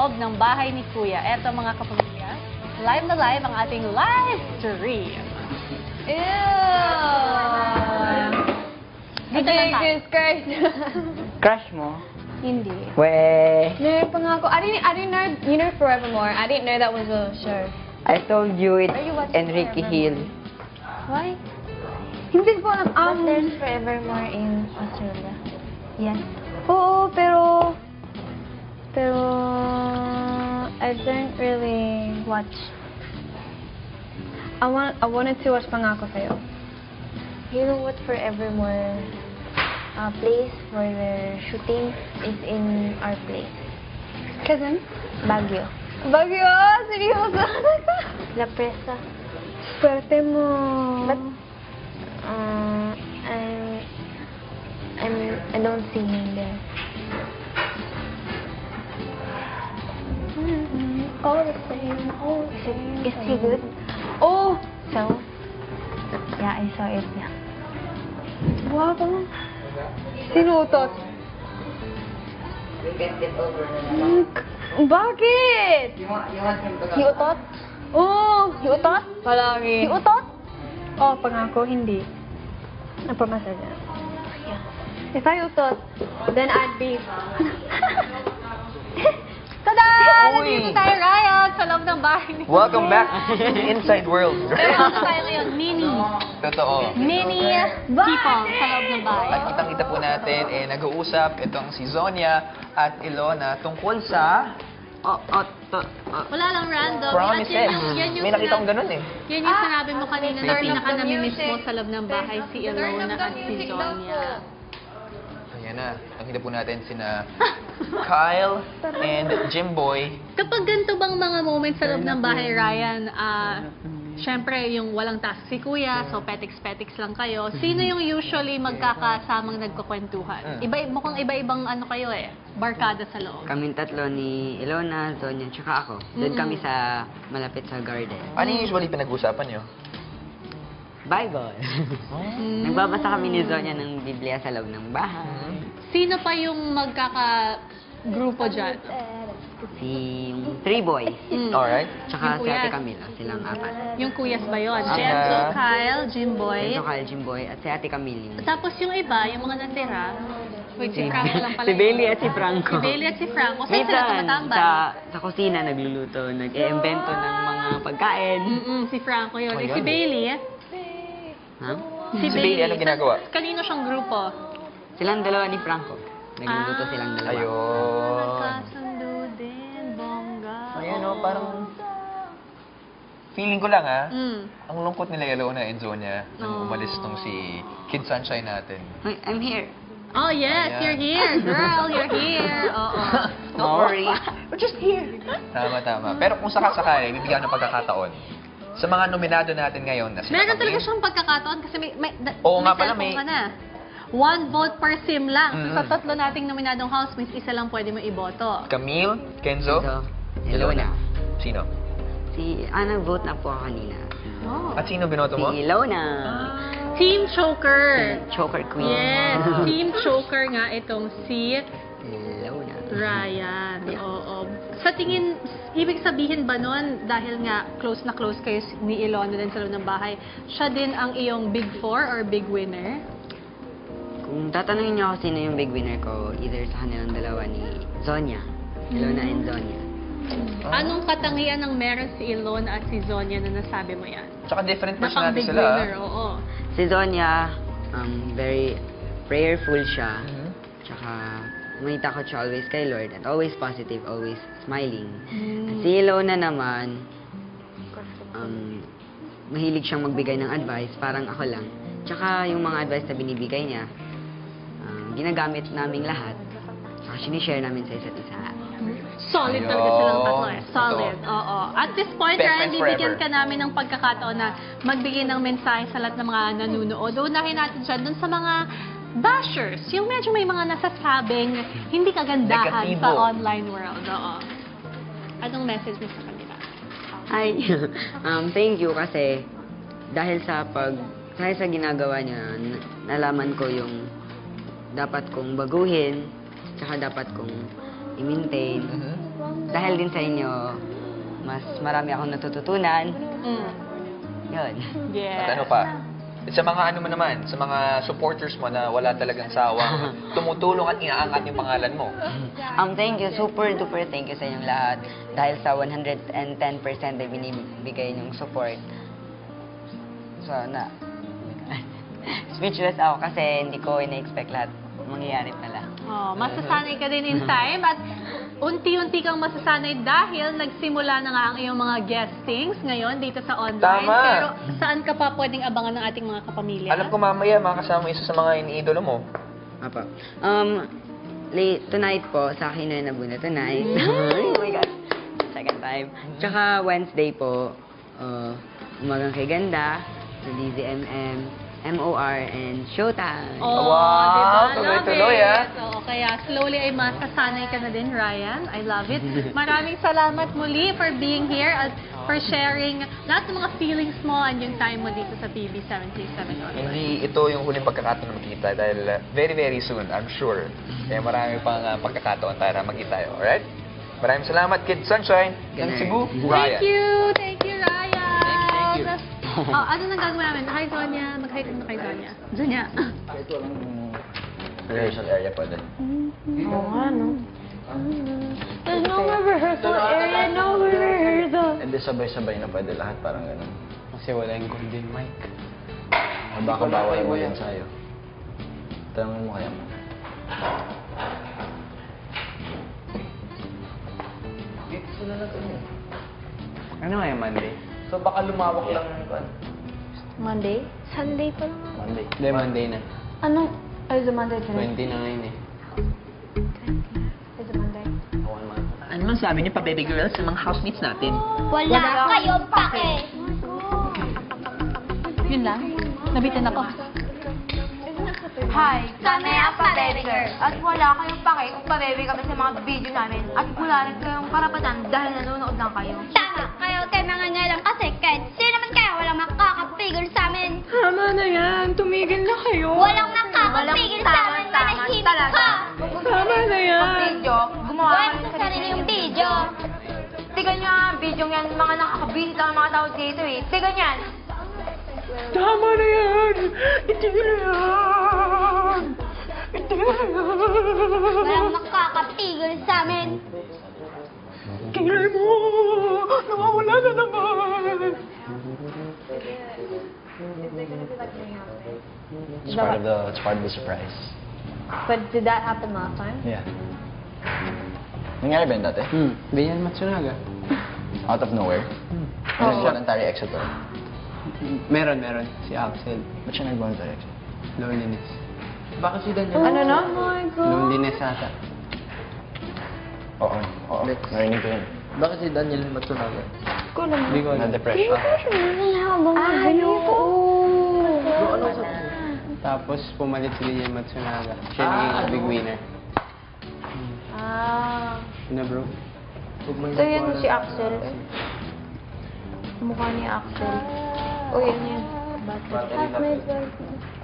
loob ng bahay ni Kuya. Eto mga kapamilya, live na live ang ating live stream. Ew! Dito lang tayo. Crush mo? Hindi. Weh. Nerd pa nga ako. I didn't know, you know Forevermore. I didn't know that was a show. I told you it's Are you watching Enrique Forevermore? Hill. Why? Hindi ko alam. But there's Forevermore in Australia. Yes. Oo, pero I don't really watch. I wanted to watch Pangako Sa'yo. You know what Forevermore place where the shooting is in our place? Kazan? Baguio. Bagyo! Seryoso? La Presa. Swerte mo. But I don't see him there. All the same. Is he good? Oh! So, yeah, I saw it. Guwapo. Sinutot. Bakit? Hiutot? Oh! Hiutot? Palagi. Hiutot? Oh, pangako, hindi. Napamasa niya. If I utot, then I'd be... Tada! Uy! Nandito tayo, Ryan, sa loob ng bahay ni Welcome back to the inside world. Pero ano tayo ngayon? Mini. Totoo. Mini people sa loob ng bahay. At kitang-kita po natin, nag-uusap itong si Zonia at Ilona tungkol sa... Wala lang random. Promises. Yan yung May nakita akong ganun eh. Yan yung sinabi mo kanina na Turn up pinaka namimiss mo sa loob ng bahay, si Ilona at si Zonia. Ayan na. Nakita po natin sina Kyle and Jimboy. Kapag ganito bang mga moments sa loob ng bahay, Ryan, syempre yung walang task si Kuya, so petiks-petiks lang kayo. Sino yung usually magkakasamang nagkukwentuhan? Mukhang iba-ibang ano kayo barkada sa loob. Kaming tatlo ni Ilona, Zonia, tsaka ako. Doon kami sa malapit sa garden. Ano yung usually pinag-usapan nyo? Bible. Nagbabasa kami ni Zonia ng Biblia sa loob ng bahay. Sino pa yung magkaka-grupo dyan? Si yung three boys. Alright. Tsaka Yung si Ate kuya. Camila. Silang apat. Yung kuyas ba yun? Aha. Jenzo, Kyle, Jimboy. Ito Kyle, Jimboy, at si Ate Camille. Tapos yung iba, yung mga natira, wait, si Franco lang pala. Si yun. Bailey at si Franco. Si Bailey at si Franco. Saan sila Minsan, tumatambay? sa kusina, nagluluto, nag-iimbento ng mga pagkain. Si Franco yun. Oh, Si yun. Bailey, Ha? Si Bailey, anong ginagawa? Kanino siyang grupo? Silang dalawa ni Franco. Nagluluto silang dalawa. Ayun. Nagkasundo din, bongga. Ayan o, parang... Feeling ko lang Mm. ang lungkot nila Ilona and Zonia nang umalis tong si Kid Sunshine natin. Hoy, I'm here. Oh yes, Ayan. you're here, girl, you're here. Oo. Don't worry, we're just here. Tama. Pero kung sakasakali, bibigyan ng pagkakataon. Sa mga nominado natin ngayon na sila Meron talaga Camille, siyang pagkakataon kasi Oo nga pala, cellphone may- ka na. One vote per sim lang. Mm. Sa tatlo nating nominadong housemates, isa lang pwede mo iboto. Camille, Kenzo, So, Ilona. Sino? Nag-vote na po ako kanina. Oh. At sino binoto mo? Si Ilona. Team Choker. Choker Queen. Yes, Team Choker nga itong si Ilona. Ryan. Oo. Sa tingin, ibig sabihin ba nun, dahil nga close na close kayo ni Ilona din sa loob ng bahay, siya din ang iyong big four or big winner? Kung tatanungin niyo ako sino yung big winner ko, either sa kanilang dalawa ni Zonia. Ilona and Zonia. Anong katangian ang meron si Ilona at si Zonia na nasabi mo yan? Tsaka different Na pang personality big sila. winner, oo. Si Zonia, very prayerful siya. Mhm. Tsaka, makita ko siya always kay Lord at always positive, always smiling. At si Ilona naman, mahilig siyang magbigay ng advice, parang ako lang. Tsaka yung mga advice na binibigay niya, ginagamit naming lahat. Tsaka sinishare namin sa isa't isa. Solid Ayun. talaga silang tatlo eh. Totoo. Solid, oo. At this point, Best Ryan, friends bibigyan forever. ka namin ng pagkakataon na magbigay ng mensahe sa lahat ng mga nanunood. Unahin natin dyan dun sa mga bashers. Yung medyo may mga nasasabing hindi kagandahan Negatibo. sa online world. Oo. Anong message mo sa kanila? Ay, thank you kasi dahil sa ginagawa niya, nalaman ko yung dapat kong baguhin, tsaka dapat kong i-maintain. Mhm. dahil din sa inyo, mas marami akong natututunan. Mm. Yun. Yes. At ano pa? Sa mga ano mo naman, sa mga supporters mo na wala talagang sawang tumutulong at inaangat yung pangalan mo. Thank you. Super duper thank you sa inyong lahat. Dahil sa 110% na binibigay niyong support. Sana. Speechless ako kasi hindi ko ina-expect lahat mangyayari pala. Oh, masasanay ka din in time at unti-unti kang masasanay dahil nagsimula na nga ang iyong mga guestings ngayon dito sa online. Tama. Pero saan ka pa pwedeng abangan ng ating mga kapamilya? Alam ko mamaya makasama isa sa mga iniidolo mo. Apa. Tonight po, sa akin na nabuna tonight. Oh my God. Second time. Tsaka Wednesday po, umagang kay Ganda, sa DZMM, MOR, and Showtime. Oh, Wow, diba? tuloy-tuloy, Love it. Oo, kaya slowly ay masasanay ka na din, Ryan. I love it. Maraming salamat muli for being here at for sharing lahat ng mga feelings mo and yung time mo dito sa PB 737 Online. Hindi ito yung huling pagkakataon na magkita dahil very, very soon, I'm sure. Kaya marami pang pagkakataon tayo na magkita tayo. Alright? Maraming salamat, Kid Sunshine. Ng Ganun. Cebu, Thank Ryan. you! Thank you, Ryan! Thank you. Ano nang gagawin namin? Hi, Sonia. Mag-hi ka na kay Sonia. Sonia. Rehearsal area pwede. Oo nga, no? There's no rehearsal area, no rehearsal. Hindi sabay-sabay na pwede lahat, parang ganun. Kasi wala yung golden mic. O baka bawal mo yan sa'yo. Tanong mo kaya mo. Ano nga yung Monday? So baka lumawak lang yung kwan. Monday? Sunday pa lang. Monday. Hindi, Monday na. Ano? Ay, is it Monday today? 20 na ngayon eh. Is it Monday? Ako naman. Ano man sabi niyo pa, baby girls, sa mga housemates natin? Wala kayong pake. Yun lang. Nabitin ako. Hi, kami ang pa-baby girl. At wala kayong pake kung pa-baby kami sa mga video namin. At wala rin kayong karapatan dahil nanonood lang kayo. Tama, kayo kay mga ngalang kasi kahit sino naman kayo walang makakapigil sa amin. Tama na yan. Tumigil na kayo. Walang makakapigil sa amin. Manahimik ka. Tama na yan. Pag video, gumawa Wala kami sa sarili yung video. Tigan nyo ang video yan, mga nakakabisit ang mga tao dito eh. Tigan yan. Tama na yan. Itigil na yan. Itigil na yan. Walang makakapigil sa amin. Tingnan mo. Nawawala na naman. It's part of the surprise. But did that happen last time? Yeah. Nangyari ba yun dati? Ganyan Matsunaga. Out of nowhere? Ano voluntary exit or? Meron. Si Axel. Ba't siya nag-voluntary exit? Loneliness. Bakit si Daniel? Ano no? Oh my God. Loneliness ata. Oo. Narinig ko yun. Bakit si Daniel Matsunaga? Hindi ko alam. Na-depression. Tapos pumalit si Lian Matsunaga. Siya naging big winner. Na bro. So yun si Axel. Mukha ni Axel. Oh, yun.